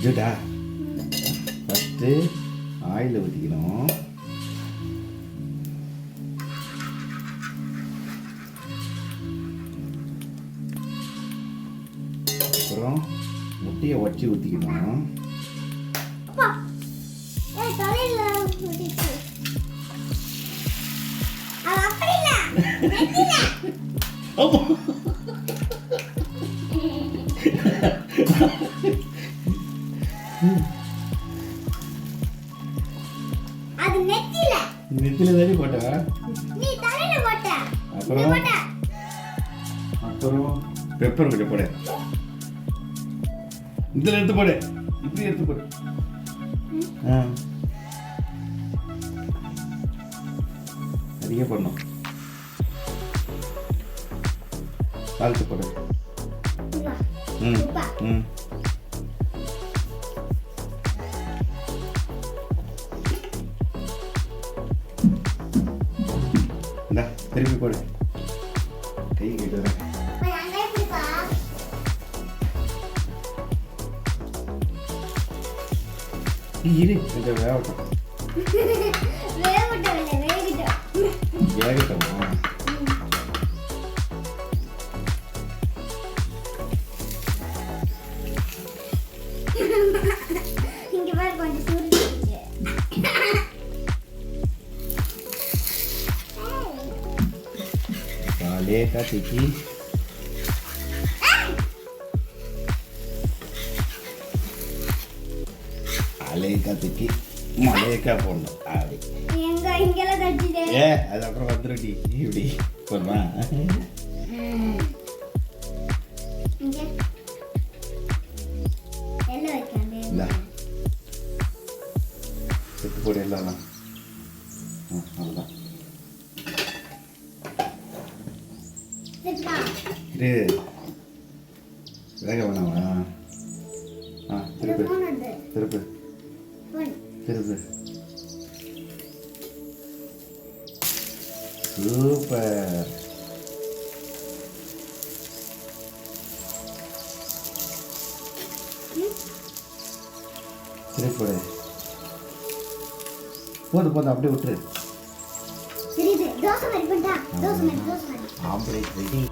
ஜுடா first oil ஊற்றிக்கணும். அப்புறம் முட்டையை உடச்சி ஊற்றிக்கணும். நெத்தில தானே போட்ட. அப்புறம் பெப்பர் கொஞ்சம் போடு. இதில் எடுத்து போடு. இப்படி எடுத்து போடு. அதிக பண்ணும். சால்ட்டு போடு. இந்தா திருப்பி போடு. கை கேட்டு வரேன். இரு கொஞ்சம் வேகட்டும். வேகட்டும். Maleka Tiki. Maleka Tiki. Maleka போடணும். அப்படி. இங்கல தட்டிதே. அது அப்புறம் வந்துருடி. இப்படி போடுமா? இங்க. எல்லாம் வைக்கணும். இல்ல. செத்து போடு எல்லாம். அவ்வளவுதான். இது வேக வேணாமா? திருப்பு திருப்பு திருப்பு. சூப்பர். திருப்பு போடு. போது அப்படியே விட்டுரு. தோசை மாதிரி பண்ணா. தோசை மாதிரி. Omelette ready.